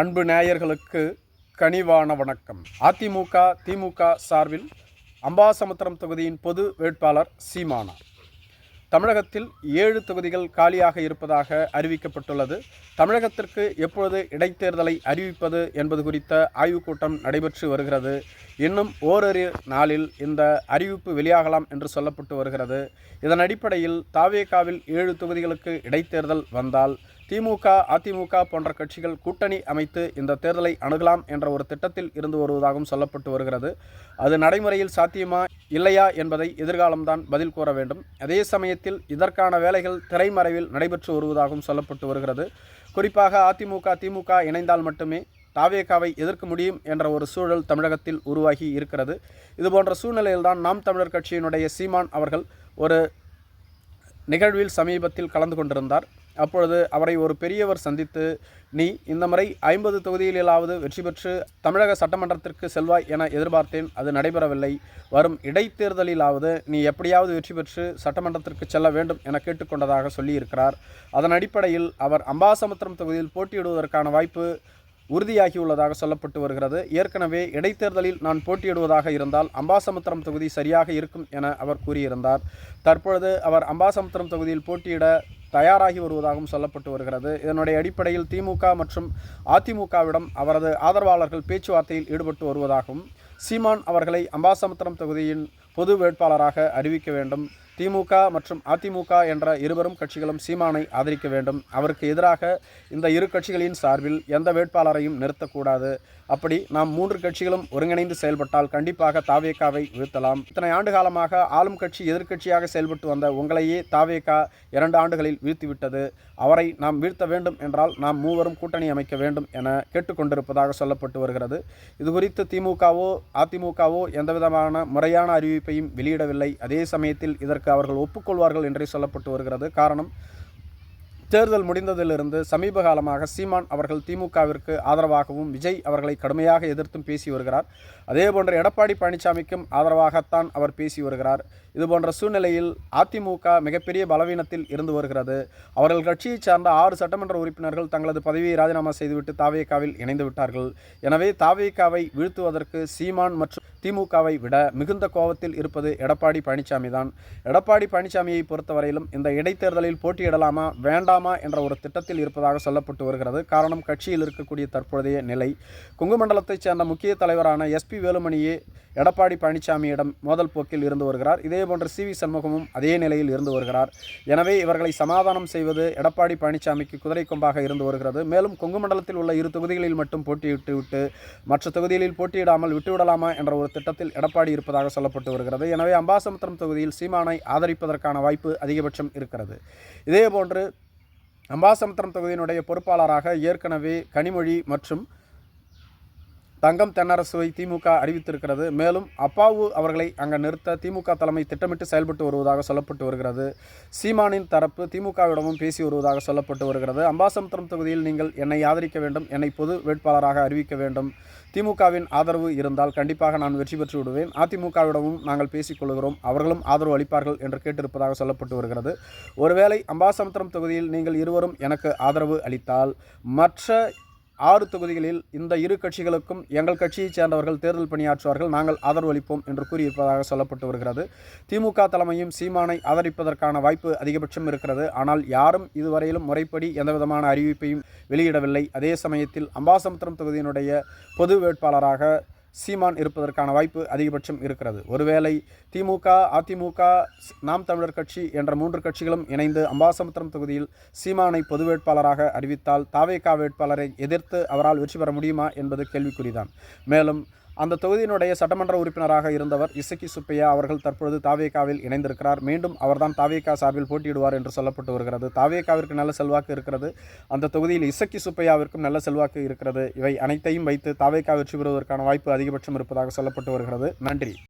அன்பு நேயர்களுக்கு கனிவான வணக்கம். அதிமுக திமுக சார்பில் அம்பாசமுத்திரம் தொகுதியின் பொது வேட்பாளர் சீமானா. தமிழகத்தில் 7 தொகுதிகள் காலியாக இருப்பதாக அறிவிக்கப்பட்டுள்ளது. தமிழகத்திற்கு எப்பொழுது இடைத்தேர்தலை அறிவிப்பது என்பது குறித்த ஆய்வுக் கூட்டம் நடைபெற்று வருகிறது. இன்னும் ஓரிரு நாளில் இந்த அறிவிப்பு வெளியாகலாம் என்று சொல்லப்பட்டு வருகிறது. இதன் அடிப்படையில் தாவேகாவில் 7 தொகுதிகளுக்கு இடைத்தேர்தல் வந்தால் திமுக அதிமுக போன்ற கட்சிகள் கூட்டணி அமைத்து இந்த தேர்தலை அணுகலாம் என்ற ஒரு திட்டத்தில் இருந்து வருவதாகவும் சொல்லப்பட்டு வருகிறது. அது நடைமுறையில் சாத்தியமா இல்லையா என்பதை எதிர்காலம்தான் பதில் கூற வேண்டும். அதே சமயத்தில் இதற்கான வேலைகள் திரைமறைவில் நடைபெற்று வருவதாகவும் சொல்லப்பட்டு வருகிறது. குறிப்பாக அதிமுக திமுக இணைந்தால் மட்டுமே தாவேகாவை எதிர்க்க முடியும் என்ற ஒரு சூழல் தமிழகத்தில் உருவாகி இருக்கிறது. இதுபோன்ற சூழ்நிலையில்தான் நாம் தமிழர் கட்சியினுடைய சீமான் அவர்கள் ஒரு நிகழ்வில் சமீபத்தில் கலந்து கொண்டிருந்தார். அப்பொழுது அவரை ஒரு பெரியவர் சந்தித்து, நீ இந்த முறை 50 தொகுதிகளிலாவது வெற்றி பெற்று தமிழக சட்டமன்றத்திற்கு செல்வாய் என எதிர்பார்த்தேன். அது நடைபெறவில்லை. வரும் இடைத்தேர்தலிலாவது நீ எப்படியாவது வெற்றி பெற்று சட்டமன்றத்திற்கு செல்ல வேண்டும் என கேட்டுக்கொண்டதாக சொல்லியிருக்கிறார். அதன் அடிப்படையில் அவர் அம்பாசமுத்திரம் தொகுதியில் போட்டியிடுவதற்கான வாய்ப்பு உறுதியாகியுள்ளதாக சொல்லப்பட்டு வருகிறது. ஏற்கனவே இடைத்தேர்தலில் நான் போட்டியிடுவதாக இருந்தால் அம்பாசமுத்திரம் தொகுதி சரியாக இருக்கும் என அவர் கூறியிருந்தார். தற்பொழுது அவர் அம்பாசமுத்திரம் தொகுதியில் போட்டியிட தயாராகி வருவதாகவும் சொல்லப்பட்டு வருகிறது. இதனுடைய அடிப்படையில் திமுக மற்றும் அதிமுகவிடம் அவரது ஆதரவாளர்கள் பேச்சுவார்த்தையில் ஈடுபட்டு வருவதாகவும், சீமான் அவர்களை அம்பாசமுத்திரம் தொகுதியின் பொது வேட்பாளராக அறிவிக்க வேண்டும், திமுக மற்றும் அதிமுக என்ற இருவரும் கட்சிகளும் சீமானை ஆதரிக்க வேண்டும், அவருக்கு எதிராக இந்த இரு கட்சிகளின் சார்பில் எந்த வேட்பாளரையும் நிறுத்தக்கூடாது, அப்படி நாம் 3 கட்சிகளும் ஒருங்கிணைந்து செயல்பட்டால் கண்டிப்பாக தாவேகாவை வீழ்த்தலாம். இத்தனை ஆண்டு காலமாக ஆளும் கட்சி எதிர்க்கட்சியாக செயல்பட்டு வந்த உங்களையே தாவேகா 2 ஆண்டுகளில் வீழ்த்திவிட்டது. அவரை நாம் வீழ்த்த வேண்டும் என்றால் நாம் மூவரும் கூட்டணி அமைக்க வேண்டும் என கேட்டுக்கொண்டிருப்பதாக சொல்லப்பட்டு வருகிறது. இதுகுறித்து திமுகவோ அதிமுகவோ எந்தவிதமான முறையான அறிவிப்பையும் வெளியிடவில்லை. அதே சமயத்தில் இதற்கு அவர்கள் ஒப்புக்கொள்வார்கள் என்றே சொல்லப்பட்டு வருகிறது. காரணம், தேர்தல் முடிந்ததிலிருந்து சமீப காலமாக சீமான் அவர்கள் திமுகவிற்கு ஆதரவாகவும் விஜய் அவர்களை கடுமையாக எதிர்த்தும் பேசி வருகிறார். அதேபோன்று எடப்பாடி பழனிசாமிக்கும் ஆதரவாகத்தான் அவர் பேசி வருகிறார். இதுபோன்ற சூழ்நிலையில் அதிமுக மிகப்பெரிய பலவீனத்தில் இருந்து வருகிறது. அவர்கள் கட்சியைச் சார்ந்த 6 சட்டமன்ற உறுப்பினர்கள் தங்களது பதவியை ராஜினாமா செய்துவிட்டு தாவேகாவில் இணைந்து விட்டார்கள். எனவே தாவேகாவை வீழ்த்துவதற்கு சீமான் மற்றும் திமுகவை விட மிகுந்த கோபத்தில் இருப்பது எடப்பாடி பழனிசாமி தான். எடப்பாடி பழனிசாமியை பொறுத்தவரையிலும் இந்த இடைத்தேர்தலில் போட்டியிடலாமா வேண்டாமா என்ற ஒரு திட்டத்தில் இருப்பதாக சொல்லப்பட்டு வருகிறது. காரணம், கட்சியில் இருக்கக்கூடிய தற்போதைய நிலை. கொங்கு மண்டலத்தைச் சேர்ந்த முக்கிய தலைவரான SP வேலுமணியே எடப்பாடி பழனிசாமியிடம் மோதல் போக்கில் இருந்து வருகிறார். இதேபோன்று CV சண்முகமும் அதே நிலையில் இருந்து வருகிறார். எனவே இவர்களை சமாதானம் செய்வது எடப்பாடி பழனிசாமிக்கு குதிரை கொம்பாக இருந்து வருகிறது. மேலும் கொங்கு மண்டலத்தில் உள்ள 2 தொகுதிகளில் மட்டும் போட்டியிட்டு மற்ற தொகுதிகளில் போட்டியிடாமல் விட்டுவிடலாமா என்ற ஒரு திட்டத்தில் எடப்பாடி இருப்பதாக சொல்லப்பட்டு வருகிறது. எனவே அம்பாசமுத்திரம் தொகுதியில் சீமானை ஆதரிப்பதற்கான வாய்ப்பு அதிகபட்சம் இருக்கிறது. இதேபோன்று அம்பாசமுத்திரம் தொகுதியினுடைய பொறுப்பாளராக ஏற்கனவே கனிமொழி மற்றும் தங்கம் தென்னரசுவை திமுக அறிவித்திருக்கிறது. மேலும் அப்பாவு அவர்களை அங்கே நிறுத்த திமுக தலைமை திட்டமிட்டு செயல்பட்டு வருவதாக சொல்லப்பட்டு வருகிறது. சீமானின் தரப்பு திமுகவிடமும் பேசி வருவதாக சொல்லப்பட்டு வருகிறது. அம்பாசமுத்திரம் தொகுதியில் நீங்கள் என்னை ஆதரிக்க வேண்டும், என்னை பொது வேட்பாளராக அறிவிக்க வேண்டும், திமுகவின் ஆதரவு இருந்தால் கண்டிப்பாக நான் வெற்றி பெற்று விடுவேன், அதிமுகவிடமும் நாங்கள் பேசிக்கொள்கிறோம், அவர்களும் ஆதரவு அளிப்பார்கள் என்று கேட்டிருப்பதாக சொல்லப்பட்டு வருகிறது. ஒருவேளை அம்பாசமுத்திரம் தொகுதியில் நீங்கள் இருவரும் எனக்கு ஆதரவு அளித்தால் மற்ற 6 தொகுதிகளில் இந்த இரு கட்சிகளுக்கும் எங்கள் கட்சியைச் சேர்ந்தவர்கள் தேர்தல் பணியாற்றுவார்கள், நாங்கள் ஆதரவு அளிப்போம் என்று கூறியிருப்பதாக சொல்லப்பட்டு வருகிறது. திமுக தலைமையும் சீமானை ஆதரிப்பதற்கான வாய்ப்பு அதிகபட்சம் இருக்கிறது. ஆனால் யாரும் இதுவரையிலும் முறைப்படி எந்தவிதமான அறிவிப்பையும் வெளியிடவில்லை. அதே சமயத்தில் அம்பாசமுத்திரம் தொகுதியினுடைய பொது வேட்பாளராக சீமான் இருப்பதற்கான வாய்ப்பு அதிகபட்சம் இருக்கிறது. ஒருவேளை திமுக அதிமுக நாம் தமிழர் கட்சி என்ற 3 கட்சிகளும் இணைந்து அம்பாசமுத்திரம் தொகுதியில் சீமானை பொது வேட்பாளராக அறிவித்தால் தாவேகா வேட்பாளரை எதிர்த்து அவரால் வெற்றி பெற முடியுமா என்பது கேள்விக்குறிதான். மேலும் அந்த தொகுதியினுடைய சட்டமன்ற உறுப்பினராக இருந்தவர் இசக்கி சுப்பையா அவர்கள் தற்பொழுது தாவேகாவில் இணைந்திருக்கிறார். மீண்டும் அவர்தான் தாவேகா சார்பில் போட்டியிடுவார் என்று சொல்லப்பட்டு வருகிறது. தாவேகாவிற்கு நல்ல செல்வாக்கு இருக்கிறது. அந்த தொகுதியில் இசக்கி சுப்பையாவிற்கும் நல்ல செல்வாக்கு இருக்கிறது. இவை அனைத்தையும் வைத்து தாவேகா வெற்றி பெறுவதற்கான வாய்ப்பு அதிகபட்சம் இருப்பதாக சொல்லப்பட்டு வருகிறது. நன்றி.